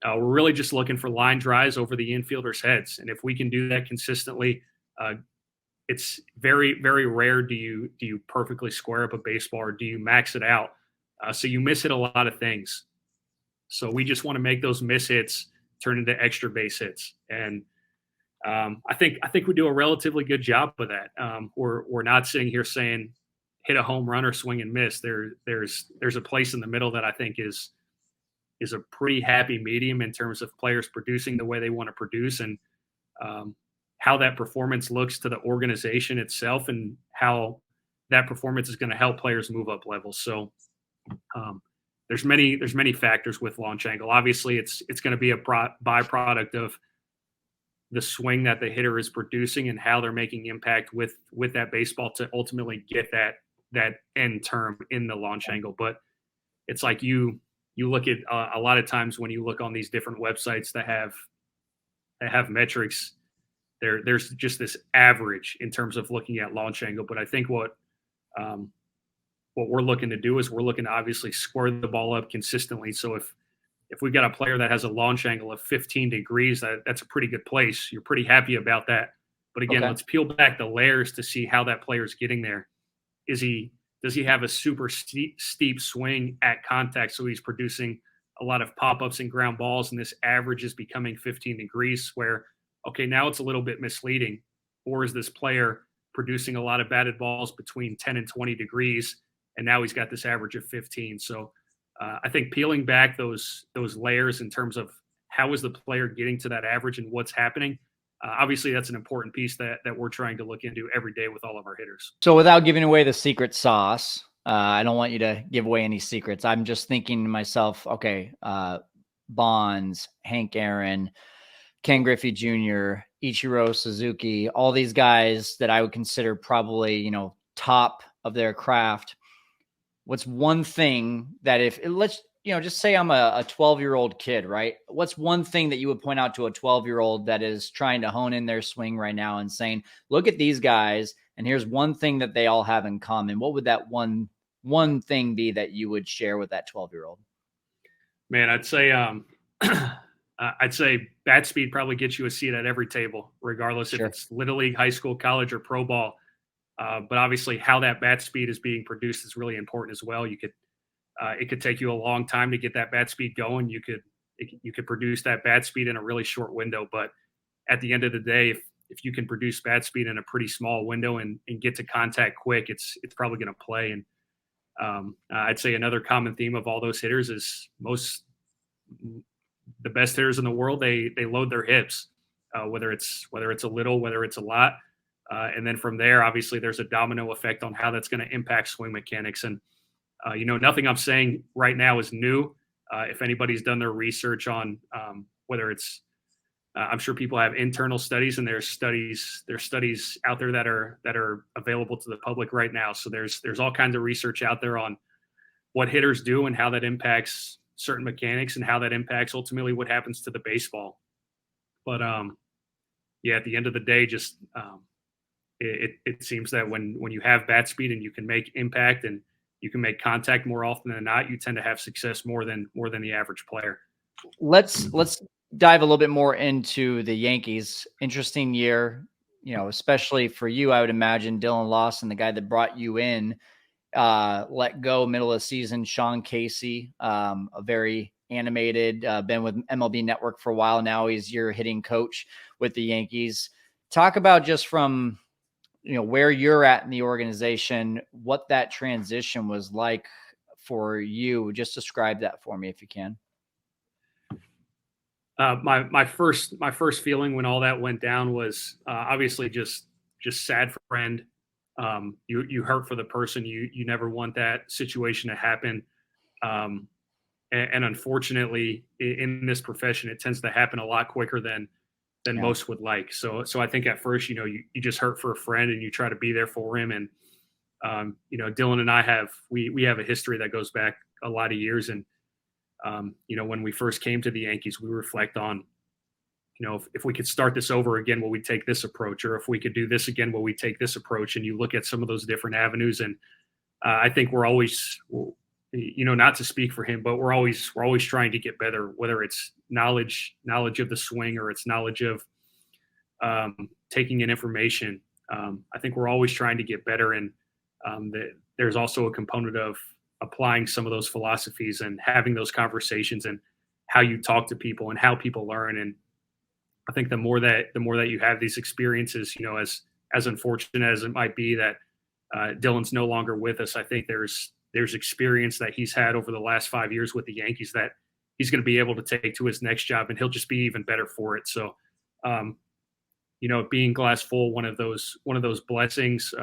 we're really just looking for line drives over the infielders' heads. And if we can do that consistently, uh, it's very, very rare do you perfectly square up a baseball or do you max it out. So you miss hit a lot of things. So we just want to make those miss hits turn into extra base hits, and I think we do a relatively good job of that. We're not sitting here saying hit a home run or swing and miss. There's a place in the middle that I think is a pretty happy medium in terms of players producing the way they want to produce, and um, how that performance looks to the organization itself, and how that performance is going to help players move up levels. So um, there's many factors with launch angle. Obviously, it's going to be a byproduct of the swing that the hitter is producing and how they're making impact with that baseball to ultimately get that end term in the launch angle. But it's like you look at a lot of times when you look on these different websites that have metrics, there's just this average in terms of looking at launch angle. But I think um, what we're looking to do is we're looking to obviously square the ball up consistently. So if we've got a player that has a launch angle of 15 degrees, that's a pretty good place. You're pretty happy about that. But again, Okay. let's peel back the layers to see how that player's getting there. Is he Does he have a super steep swing at contact, so he's producing a lot of pop-ups and ground balls, and this average is becoming 15 degrees where, okay, now it's a little bit misleading? Or is this player producing a lot of batted balls between 10 and 20 degrees, and now he's got this average of 15? So I think peeling back those layers in terms of how is the player getting to that average and what's happening, obviously that's an important piece that we're trying to look into every day with all of our hitters. So without giving away the secret sauce, I don't want you to give away any secrets. I'm just thinking to myself, okay, Bonds, Hank Aaron, Ken Griffey Jr., Ichiro Suzuki, all these guys that I would consider probably, top of their craft. What's one thing that if let's, just say I'm a 12-year-old kid, right? What's one thing that you would point out to a 12-year-old that is trying to hone in their swing right now and saying, look at these guys, and here's one thing that they all have in common? What would that one thing be that you would share with that 12-year-old? Man, I'd say bat speed probably gets you a seat at every table, regardless if Sure. it's little league, high school, college, or pro ball. But obviously, how that bat speed is being produced is really important as well. It could take you a long time to get that bat speed going. You could produce that bat speed in a really short window, but at the end of the day, if you can produce bat speed in a pretty small window and get to contact quick, it's probably going to play. And I'd say another common theme of all those hitters is the best hitters in the world, they load their hips, whether it's a little, whether it's a lot, and then from there, obviously, there's a domino effect on how that's going to impact swing mechanics. And nothing I'm saying right now is new. If anybody's done their research on whether it's I'm sure people have internal studies, and there's studies out there that are available to the public right now. So there's all kinds of research out there on what hitters do and how that impacts certain mechanics and how that impacts ultimately what happens to the baseball. But yeah, at the end of the day, just it seems that when you have bat speed and you can make impact and you can make contact more often than not, you tend to have success more than the average player. Let's dive a little bit more into the Yankees. Interesting year, especially for you. I would imagine Dylan Lawson, the guy that brought you in, let go middle of the season. Sean Casey, a very animated, been with MLB Network for a while now. He's your hitting coach with the Yankees. Talk about just from where you're at in the organization, what that transition was like for you. Just describe that for me if you can. My first feeling when all that went down was obviously just sad for a friend. You hurt for the person. You never want that situation to happen. And unfortunately, in this profession, it tends to happen a lot quicker than Yeah. most would like. So I think at first, you just hurt for a friend and you try to be there for him. And Dylan and I we have a history that goes back a lot of years. And when we first came to the Yankees, we reflect on, if we could start this over again, will we take this approach? Or if we could do this again, will we take this approach? And you look at some of those different avenues. And I think we're always, not to speak for him, but we're always trying to get better, whether it's knowledge of the swing or it's knowledge of taking in information. I think we're always trying to get better. And there's also a component of applying some of those philosophies and having those conversations and how you talk to people and how people learn. And I think the more that you have these experiences, as unfortunate as it might be that Dylan's no longer with us, I think there's experience that he's had over the last 5 years with the Yankees that he's going to be able to take to his next job, and he'll just be even better for it. So, being glass full, one of those blessings.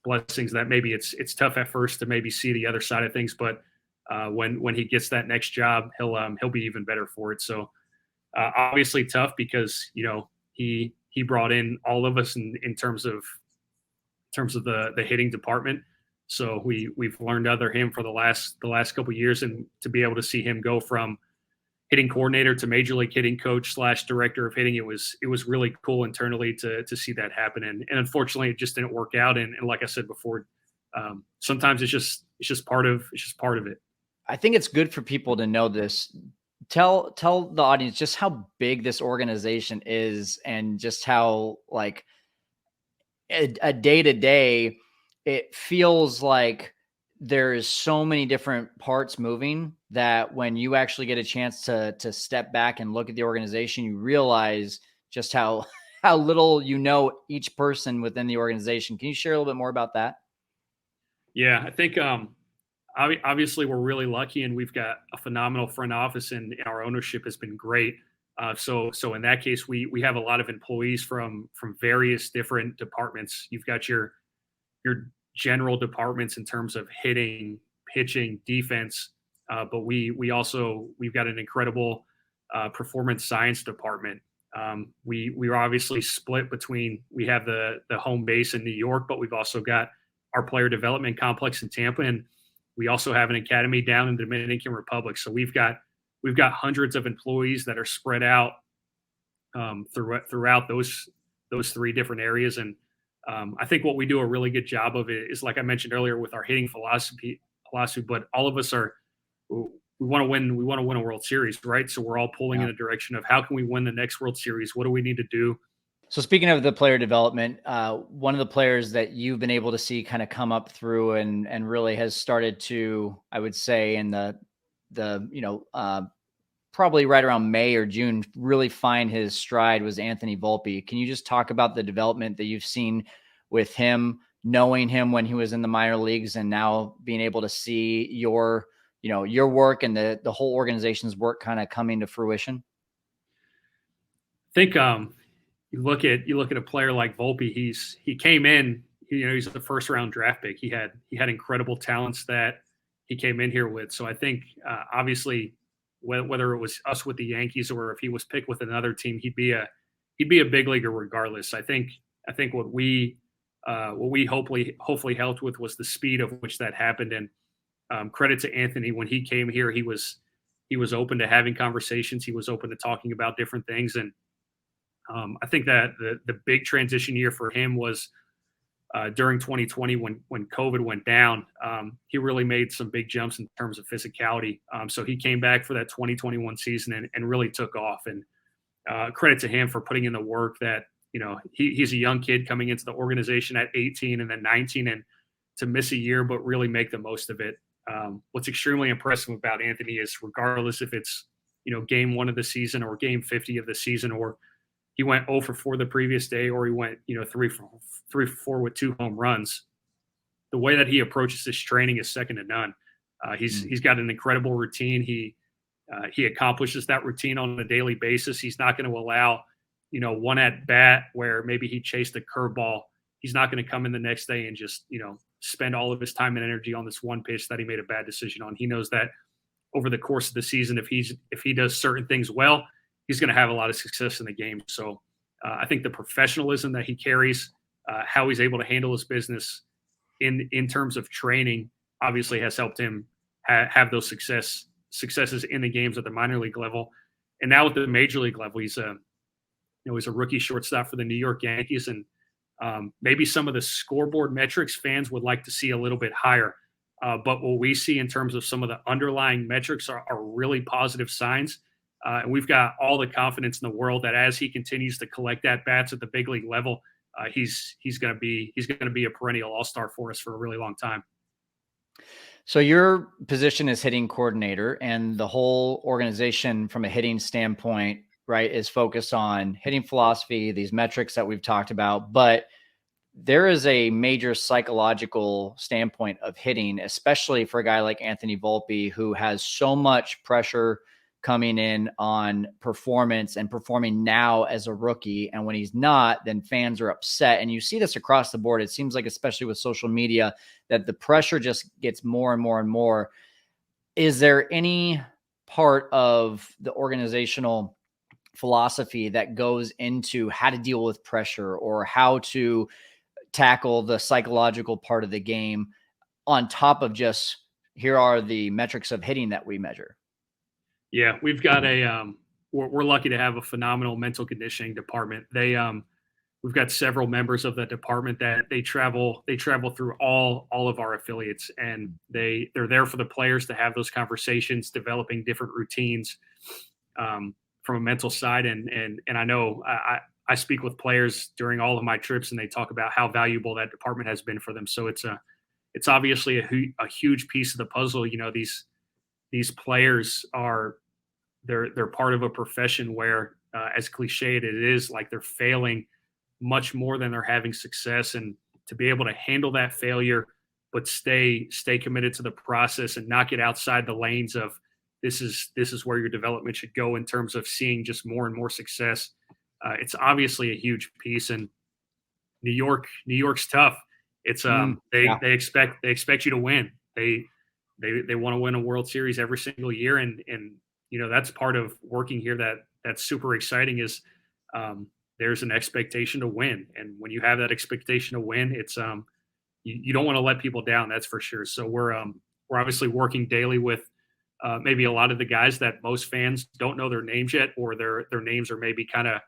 Blessings that maybe it's tough at first to maybe see the other side of things, but when he gets that next job, he'll be even better for it. So obviously tough because he brought in all of us in terms of the hitting department. So we've learned under him for the last couple of years, and to be able to see him go from hitting coordinator to major league hitting coach / director of hitting, it was really cool internally to see that happen. And unfortunately, it just didn't work out. And like I said before, sometimes it's just part of it. I think it's good for people to know this. Tell the audience just how big this organization is, and just how like a day to day, it feels like there's so many different parts moving that when you actually get a chance to step back and look at the organization, you realize just how how little each person within the organization. Can you share a little bit more about that? Yeah, I think obviously we're really lucky, and we've got a phenomenal front office, and our ownership has been great. So in that case, we have a lot of employees from various different departments. You've got your general departments in terms of hitting, pitching, defense, but we've got an incredible performance science department. We're obviously split between, we have the home base in New York, but we've also got our player development complex in Tampa, and we also have an academy down in the Dominican Republic. So we've got hundreds of employees that are spread out throughout those three different areas. And I think what we do a really good job of it is, like I mentioned earlier, with our hitting philosophy. But all of us we want to win. We want to win a World Series, right? So we're all pulling in a direction of how can we win the next World Series? What do we need to do? So speaking of the player development, one of the players that you've been able to see kind of come up through and really has started to, I would say, in the probably right around May or June, really find his stride was Anthony Volpe. Can you just talk about the development that you've seen with him, knowing him when he was in the minor leagues, and now being able to see your work and the whole organization's work kind of coming to fruition? I think you look at a player like Volpe. He came in. He's the first round draft pick. He had incredible talents that he came in here with. So I think obviously whether it was us with the Yankees or if he was picked with another team, he'd be a big leaguer regardless. I think what we hopefully helped with was the speed of which that happened. And credit to Anthony, when he came here, he was open to having conversations. He was open to talking about different things. And I think that the big transition year for him was during 2020 when COVID went down. He really made some big jumps in terms of physicality. So he came back for that 2021 season and really took off. And credit to him for putting in the work that, he's a young kid coming into the organization at 18 and then 19, and to miss a year, but really make the most of it. What's extremely impressive about Anthony is regardless if it's, game 1 of the season or game 50 of the season, or he went 0 for 4 the previous day, or he went, 3 for 4 with 2 home runs. The way that he approaches his training is second to none. He's got an incredible routine. He accomplishes that routine on a daily basis. He's not going to allow, one at bat where maybe he chased a curveball. He's not going to come in the next day and just, spend all of his time and energy on this one pitch that he made a bad decision on. He knows that over the course of the season, if he does certain things well, he's going to have a lot of success in the game. So I think the professionalism that he carries, how he's able to handle his business in terms of training, obviously has helped him have those successes in the games at the minor league level. And now at the major league level, he's a rookie shortstop for the New York Yankees. And maybe some of the scoreboard metrics fans would like to see a little bit higher. But what we see in terms of some of the underlying metrics are really positive signs. And we've got all the confidence in the world that as he continues to collect at bats at the big league level, he's going to be a perennial all-star for us for a really long time. So your position is hitting coordinator, and the whole organization from a hitting standpoint, right, is focused on hitting philosophy, these metrics that we've talked about. But there is a major psychological standpoint of hitting, especially for a guy like Anthony Volpe, who has so much pressure coming in on performance and performing now as a rookie. And when he's not, then fans are upset. And you see this across the board. It seems like, especially with social media, that the pressure just gets more and more and more. Is there any part of the organizational philosophy that goes into how to deal with pressure or how to tackle the psychological part of the game on top of just, here are the metrics of hitting that we measure? Yeah, we've got we're lucky to have a phenomenal mental conditioning department. We've got several members of that department that they travel through all of our affiliates, and they're there for the players to have those conversations, developing different routines from a mental side. And I know I speak with players during all of my trips, and they talk about how valuable that department has been for them. So it's obviously a huge piece of the puzzle. These players they're part of a profession where, as cliched it is, like they're failing much more than they're having success. And to be able to handle that failure, but stay committed to the process and not get outside the lanes of this is where your development should go in terms of seeing just more and more success. It's obviously a huge piece. And New York's tough. It's they expect you to win. They want to win a World Series every single year, and that's part of working here. That's super exciting. Is there's an expectation to win, and when you have that expectation to win, it's you don't want to let people down. That's for sure. So we're obviously working daily with maybe a lot of the guys that most fans don't know their names yet, or their names are maybe kind of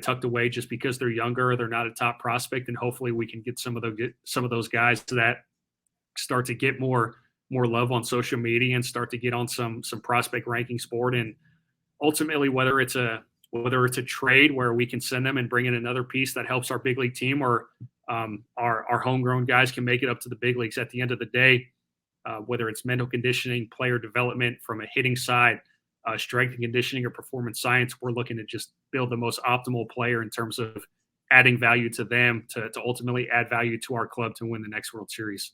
tucked away just because they're younger or they're not a top prospect, and hopefully we can get some of those guys that start to get more love on social media and start to get on some prospect rankings board. And ultimately, whether it's a trade where we can send them and bring in another piece that helps our big league team, or our homegrown guys can make it up to the big leagues. At the end of the day, whether it's mental conditioning, player development from a hitting side, strength and conditioning, or performance science, we're looking to just build the most optimal player in terms of adding value to them to ultimately add value to our club to win the next World Series.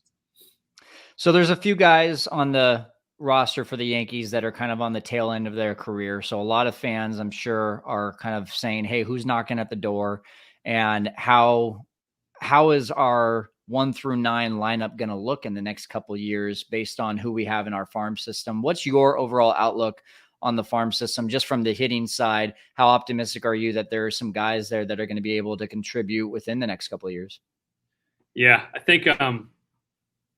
So there's a few guys on the roster for the Yankees that are kind of on the tail end of their career. So a lot of fans, I'm sure, are kind of saying, hey, who's knocking at the door, and how is our 1 through 9 lineup going to look in the next couple of years based on who we have in our farm system? What's your overall outlook on the farm system, just from the hitting side. How optimistic are you that there are some guys there that are going to be able to contribute within the next couple of years? Yeah, I think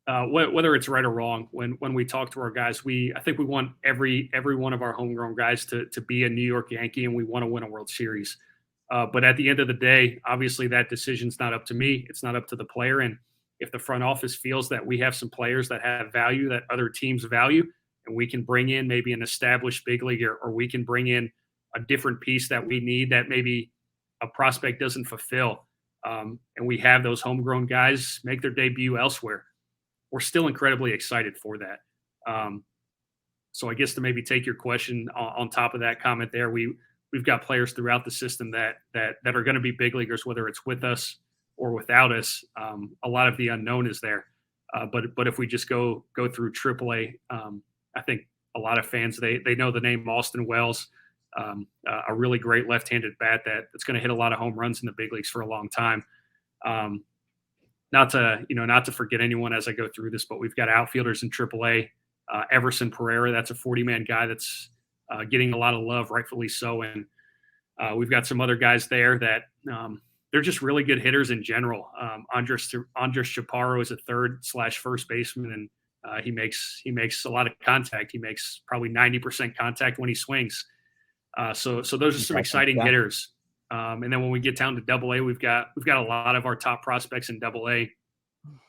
whether it's right or wrong, when we talk to our guys, I think we want every one of our homegrown guys to be a New York Yankee, and we want to win a World Series. But at the end of the day, obviously that decision's not up to me. It's not up to the player. And if the front office feels that we have some players that have value that other teams value, and we can bring in maybe an established big league, or we can bring in a different piece that we need that maybe a prospect doesn't fulfill, and we have those homegrown guys make their debut elsewhere, we're still incredibly excited for that. Um, so I guess to maybe take your question on top of that comment there, we've got players throughout the system that are going to be big leaguers, whether it's with us or without us. A lot of the unknown is there, but if we just go through AAA, I think a lot of fans they know the name Austin Wells, a really great left-handed bat that's going to hit a lot of home runs in the big leagues for a long time. Not to forget anyone as I go through this, but we've got outfielders in AAA. Everson Pereira, that's a 40-man guy that's getting a lot of love, rightfully so. And we've got some other guys there that they're just really good hitters in general. Andres Chaparro is a third/first baseman, and he makes a lot of contact. He makes probably 90% contact when he swings. So those are some exciting hitters. And then when we get down to AA, we've got a lot of our top prospects in AA.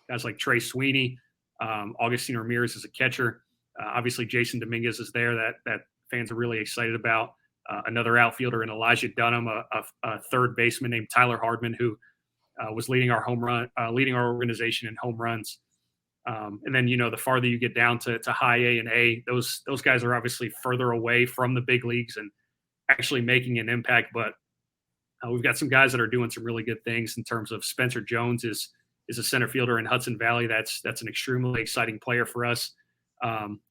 Guys like Trey Sweeney, Augustine Ramirez is a catcher. Obviously, Jason Dominguez is there that fans are really excited about. Another outfielder in Elijah Dunham, a third baseman named Tyler Hardman, who was leading our organization in home runs. And then the farther you get down to high A and A, those guys are obviously further away from the big leagues and actually making an impact. But we've got some guys that are doing some really good things in terms of Spencer Jones is a center fielder in Hudson Valley. That's an extremely exciting player for us.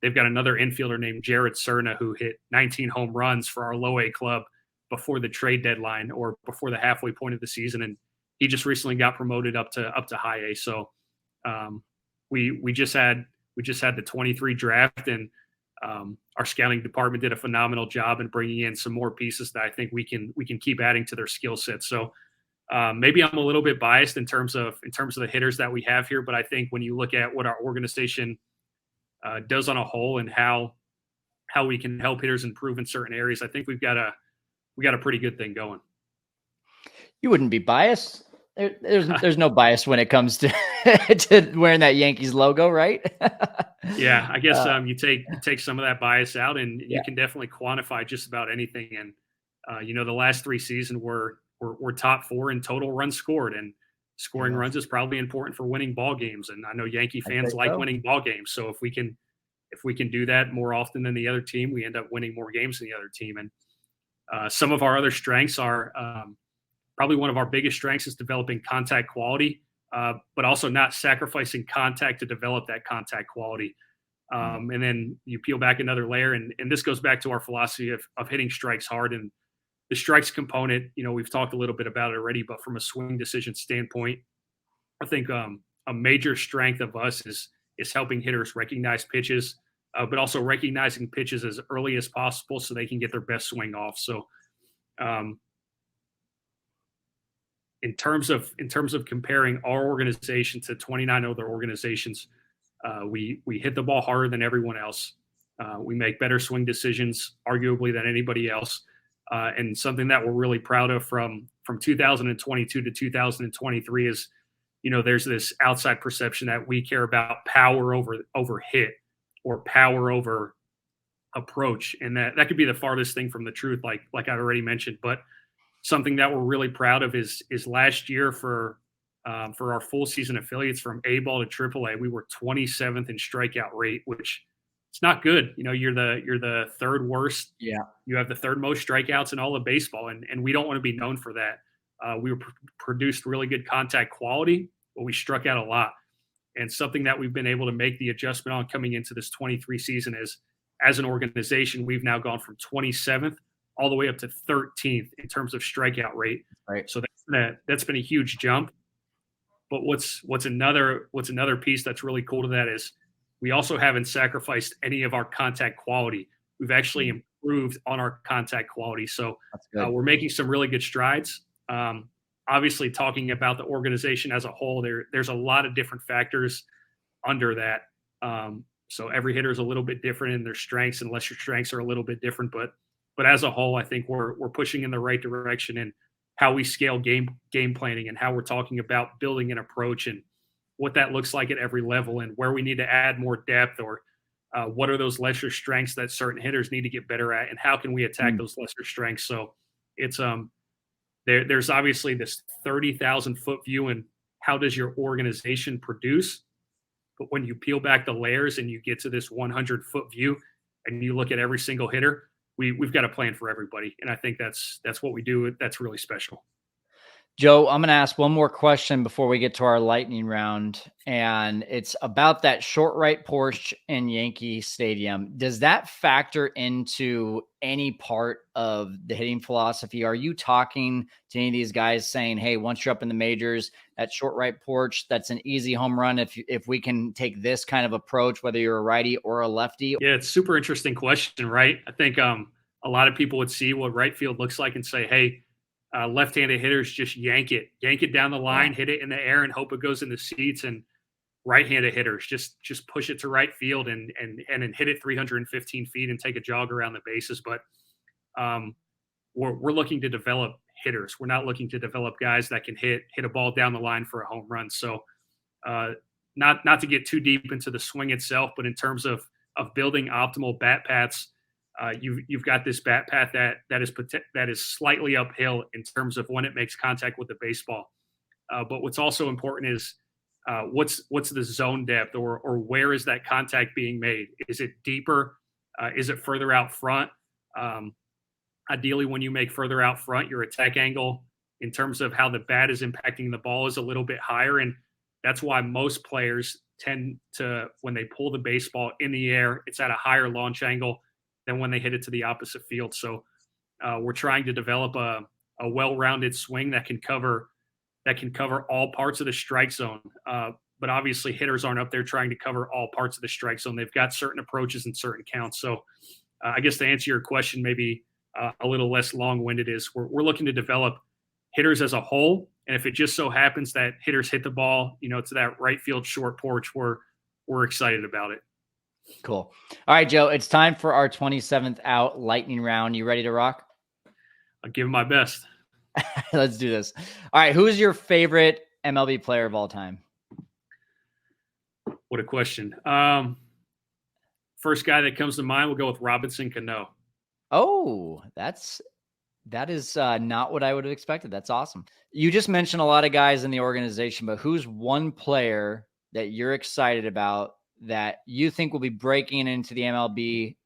They've got another infielder named Jared Cerna who hit 19 home runs for our low A club before the trade deadline or before the halfway point of the season, and he just recently got promoted up to high A. So we just had the 23 draft, and our scouting department did a phenomenal job in bringing in some more pieces that I think we can keep adding to their skill set. So maybe I'm a little bit biased in terms of the hitters that we have here, but I think when you look at what our organization does on a whole and how we can help hitters improve in certain areas, I think we got a pretty good thing going. You wouldn't be biased. There's no bias when it comes to to wearing that Yankees logo, right? Yeah, I guess you take some of that bias out, and you can definitely quantify just about anything. And the last 3 seasons we're top 4 in total runs scored, and scoring runs is probably important for winning ball games. And I know Yankee fans like winning ball games, so if we can do that more often than the other team, we end up winning more games than the other team. And some of our other strengths are probably one of our biggest strengths is developing contact quality, but also not sacrificing contact to develop that contact quality. And then you peel back another layer, and this goes back to our philosophy of hitting strikes hard. And the strikes component, we've talked a little bit about it already, but from a swing decision standpoint, I think a major strength of us is helping hitters recognize pitches, but also recognizing pitches as early as possible so they can get their best swing off. So in terms of comparing our organization to 29 other organizations, we hit the ball harder than everyone else. We make better swing decisions, arguably, than anybody else. And something that we're really proud of from 2022 to 2023 is, there's this outside perception that we care about power over hit or power over approach, and that could be the farthest thing from the truth, like I already mentioned. But something that we're really proud of is last year for our full season affiliates from A ball to AAA, we were 27th in strikeout rate, which it's not good. You're the third worst. Yeah. You have the third most strikeouts in all of baseball, and we don't want to be known for that. We produced really good contact quality, but we struck out a lot. And something that we've been able to make the adjustment on coming into this 23 season is, as an organization, we've now gone from 27th all the way up to 13th in terms of strikeout rate. Right. So that's been a huge jump. But what's another piece that's really cool to that is we also haven't sacrificed any of our contact quality. We've actually improved on our contact quality. So That's good. we're making some really good strides. Obviously, talking about the organization as a whole, there's a lot of different factors under that. So every hitter is a little bit different in their strengths, unless your strengths are a little bit different. But as a whole, I think we're pushing in the right direction in how we scale game planning and how we're talking about building an approach and what that looks like at every level and where we need to add more depth or what are those lesser strengths that certain hitters need to get better at and how can we attack Mm. those lesser strengths. So it's there's obviously this 30,000-foot view and how does your organization produce, but when you peel back the layers and you get to this 100-foot view and you look at every single hitter, we've got a plan for everybody, and I think that's what we do. That's really special. Joe, I'm going to ask one more question before we get to our lightning round, and it's about that short right porch in Yankee Stadium. Does that factor into any part of the hitting philosophy? Are you talking to any of these guys saying, "Hey, once you're up in the majors, that short right porch, that's an easy home run if we can take this kind of approach, whether you're a righty or a lefty"? Yeah, it's a super interesting question, right? I think a lot of people would see what right field looks like and say, "Hey, left-handed hitters just yank it down the Yeah. line, hit it in the air, and hope it goes in the seats." And right-handed hitters just push it to right field and then hit it 315 feet and take a jog around the bases. But um, we're looking to develop hitters. We're not looking to develop guys that can hit a ball down the line for a home run. So uh, not to get too deep into the swing itself, but in terms of building optimal bat paths, you've got this bat path that is slightly uphill in terms of when it makes contact with the baseball. But what's also important is what's the zone depth or where is that contact being made? Is it deeper? Is it further out front? Um, Ideally, when you make further out front, your attack angle in terms of how the bat is impacting the ball is a little bit higher. And that's why most players tend to, when they pull the baseball in the air, it's at a higher launch angle than when they hit it to the opposite field. So we're trying to develop a well-rounded swing that can cover all parts of the strike zone. But obviously, hitters aren't up there trying to cover all parts of the strike zone. They've got certain approaches and certain counts. So I guess to answer your question, maybe a little less long-winded, is we're looking to develop hitters as a whole. And if it just so happens that hitters hit the ball, to that right field short porch, we're excited about it. Cool. All right, Joe, it's time for our 27th out lightning round. You ready to rock? I'll give it my best. Let's do this. All right. Who's your favorite MLB player of all time? What a question. First guy that comes to mind, we'll go with Robinson Cano. Oh, that is not what I would have expected. That's awesome. You just mentioned a lot of guys in the organization, but who's one player that you're excited about that you think will be breaking into the MLB,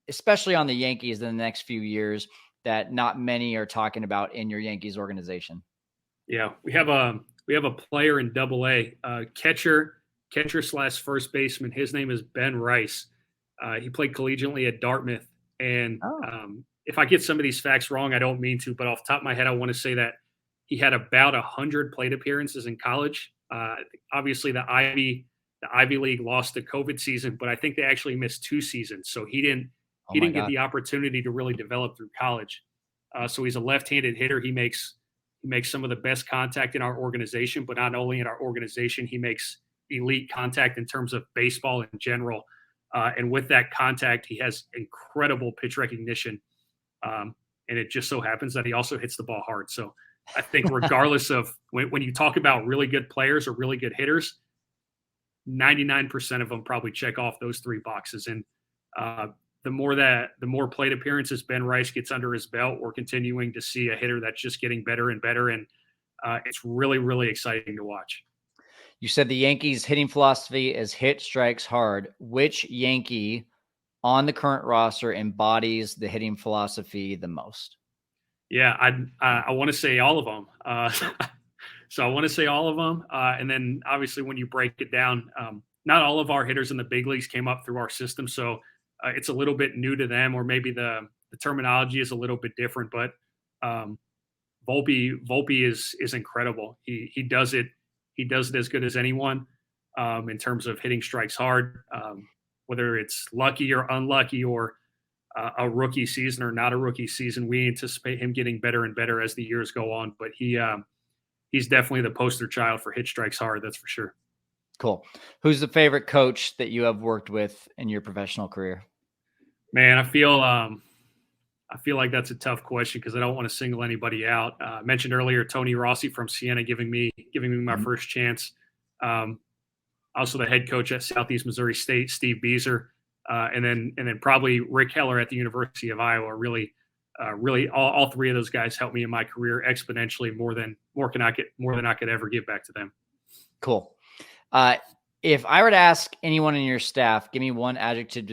especially on the Yankees in the next few years, that not many are talking about in your Yankees organization? Yeah, we have a player in Double-A, catcher slash first baseman. His name is Ben Rice. He played collegiately at Dartmouth, and if I get some of these facts wrong, I don't mean to, but off the top of my head, I want to say that he had about 100 plate appearances in college. Obviously, the Ivy League lost the COVID season, but I think they actually missed 2 seasons, so he didn't get the opportunity to really develop through college. So he's a left-handed hitter. He makes some of the best contact in our organization, but not only in our organization, he makes elite contact in terms of baseball in general. And with that contact, he has incredible pitch recognition. And it just so happens that he also hits the ball hard. So I think regardless of when you talk about really good players or really good hitters, 99% of them probably check off those 3 boxes. And the more plate appearances Ben Rice gets under his belt, we're continuing to see a hitter that's just getting better and better. And it's really, really exciting to watch. You said the Yankees hitting philosophy is hit strikes hard. Which Yankee on the current roster embodies the hitting philosophy the most? Yeah, I want to say all of them. So I want to say all of them. And then obviously when you break it down, not all of our hitters in the big leagues came up through our system. So it's a little bit new to them, or maybe the terminology is a little bit different. But Volpe is incredible. He does it. He does it as good as anyone in terms of hitting strikes hard, whether it's lucky or unlucky or a rookie season or not a rookie season. We anticipate him getting better and better as the years go on. But he's definitely the poster child for hit strikes hard. That's for sure. Cool. Who's the favorite coach that you have worked with in your professional career? Man, I feel like that's a tough question because I don't want to single anybody out. I mentioned earlier Tony Rossi from Siena giving me my Mhm. first chance. Um, Also, the head coach at Southeast Missouri State, Steve Beezer, and then probably Rick Heller at the University of Iowa. Really, all three of those guys helped me in my career exponentially more than I could ever give back to them. Cool. Uh, if I were to ask anyone in your staff, give me one adjective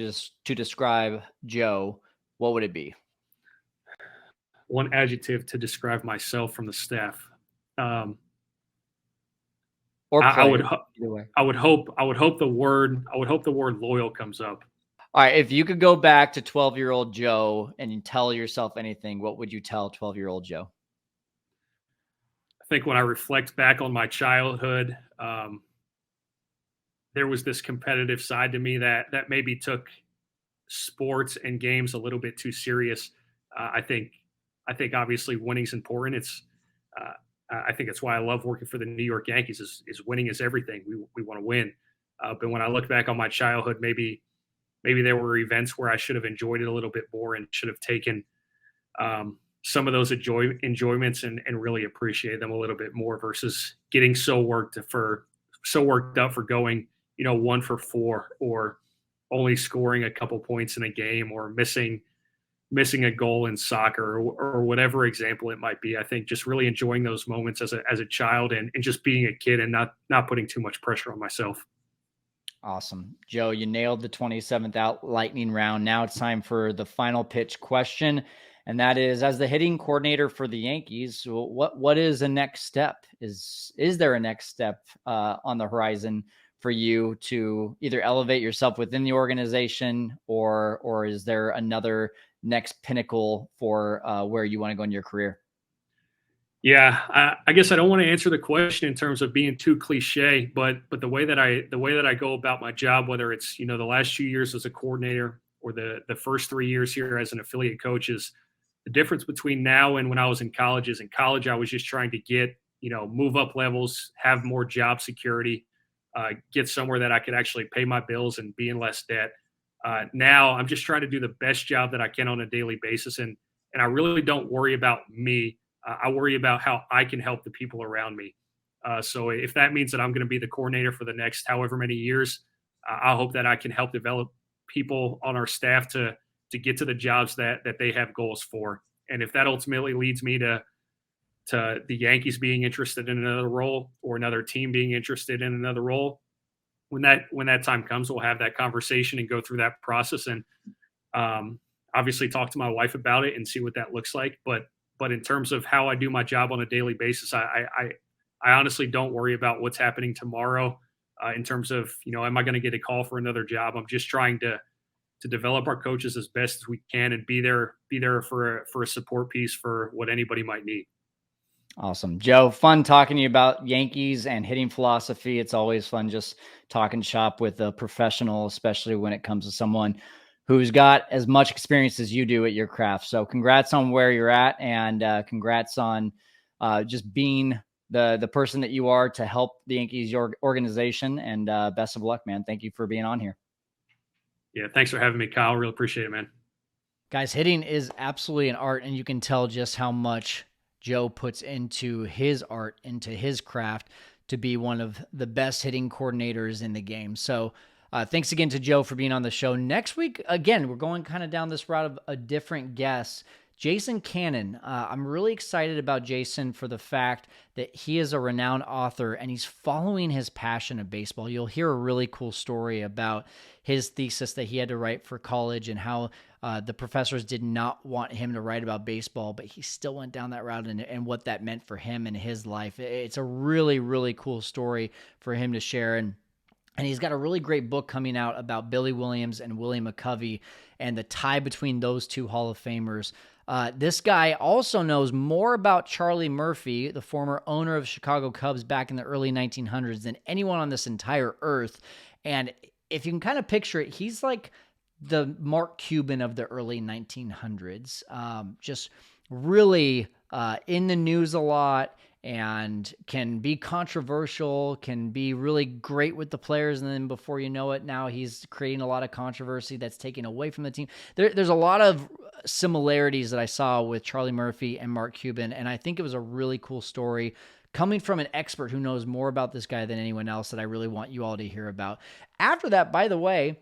to describe Joe, what would it be? One adjective to describe myself from the staff. Um, Or I would player, either way. I would hope the word loyal comes up. All right. If you could go back to 12-year-old Joe and tell yourself anything, what would you tell 12-year-old Joe? I think when I reflect back on my childhood, there was this competitive side to me that maybe took sports and games a little bit too serious. I think obviously winning's important. Uh, I think it's why I love working for the New York Yankees. Is winning is everything. We want to win. But when I look back on my childhood, maybe there were events where I should have enjoyed it a little bit more and should have taken some of those enjoyments and really appreciate them a little bit more versus getting so worked up for going 1 for 4 or only scoring a couple points in a game or missing a goal in soccer or whatever example it might be. I think just really enjoying those moments as a child and just being a kid and not putting too much pressure on myself. Awesome. Joe, you nailed the 27th out lightning round. Now it's time for the final pitch question. And that is, as the hitting coordinator for the Yankees, what is the next step? Is there a next step on the horizon for you to either elevate yourself within the organization, or is there another next pinnacle for where you want to go in your career? Yeah, I guess I don't want to answer the question in terms of being too cliche, but the way that I go about my job, whether it's the last 2 years as a coordinator or the first 3 years here as an affiliate coach, is the difference between now and when I was in college. Is in college I was just trying to get move up levels, have more job security, get somewhere that I could actually pay my bills and be in less debt. Now I'm just trying to do the best job that I can on a daily basis, and I really don't worry about me. I worry about how I can help the people around me. So if that means that I'm going to be the coordinator for the next however many years, I hope that I can help develop people on our staff to get to the jobs that they have goals for. And if that ultimately leads me to the Yankees being interested in another role or another team being interested in another role, when that time comes, we'll have that conversation and go through that process and um, obviously talk to my wife about it and see what that looks like. But in terms of how I do my job on a daily basis, I honestly don't worry about what's happening tomorrow. In terms of am I going to get a call for another job? I'm just trying to develop our coaches as best as we can and be there for a support piece for what anybody might need. Awesome. Joe, fun talking to you about Yankees and hitting philosophy. It's always fun just talking shop with a professional, especially when it comes to someone who's got as much experience as you do at your craft. So congrats on where you're at, and congrats on just being the person that you are to help the Yankees your organization, and best of luck, man. Thank you for being on here. Yeah, thanks for having me, Kyle. Really appreciate it, man. Guys, hitting is absolutely an art, and you can tell just how much Joe puts into his art, into his craft, to be one of the best hitting coordinators in the game. So thanks again to Joe for being on the show. Next week, again, we're going kind of down this route of a different guest. Jason Cannon. I'm really excited about Jason for the fact that he is a renowned author and he's following his passion of baseball. You'll hear a really cool story about his thesis that he had to write for college and how the professors did not want him to write about baseball, but he still went down that route and what that meant for him and his life. It's a really, really cool story for him to share. And he's got a really great book coming out about Billy Williams and Willie McCovey and the tie between those two Hall of Famers. This guy also knows more about Charlie Murphy, the former owner of Chicago Cubs back in the early 1900s, than anyone on this entire earth. And if you can kind of picture it, he's like the Mark Cuban of the early 1900s. Just really in the news a lot, and can be controversial, can be really great with the players. And then before you know it, now he's creating a lot of controversy that's taken away from the team. There's a lot of similarities that I saw with Charlie Murphy and Mark Cuban. And I think it was a really cool story coming from an expert who knows more about this guy than anyone else, that I really want you all to hear about. After that, by the way,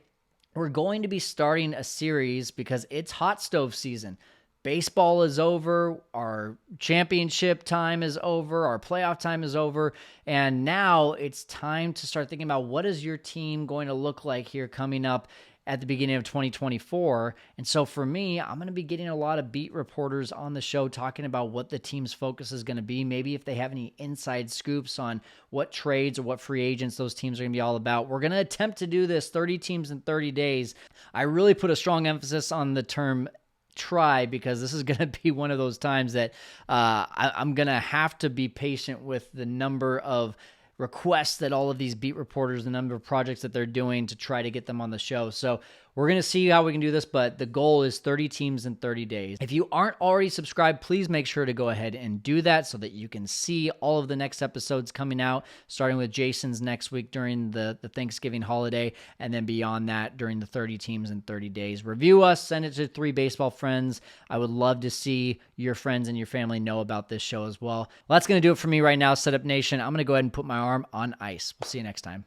we're going to be starting a series because it's hot stove season. Baseball is over, our championship time is over, our playoff time is over, and now it's time to start thinking about what is your team going to look like here coming up at the beginning of 2024. And so for me, I'm going to be getting a lot of beat reporters on the show talking about what the team's focus is going to be, maybe if they have any inside scoops on what trades or what free agents those teams are going to be all about. We're going to attempt to do this 30 teams in 30 days. I really put a strong emphasis on the term try, because this is going to be one of those times that I'm going to have to be patient with the number of requests that all of these beat reporters, the number of projects that they're doing to try to get them on the show. So we're going to see how we can do this, but the goal is 30 teams in 30 days. If you aren't already subscribed, please make sure to go ahead and do that so that you can see all of the next episodes coming out, starting with Jason's next week during the Thanksgiving holiday, and then beyond that during the 30 teams in 30 days. Review us, send it to 3 baseball friends. I would love to see your friends and your family know about this show as well. Well, that's going to do it for me right now, Setup Nation. I'm going to go ahead and put my arm on ice. We'll see you next time.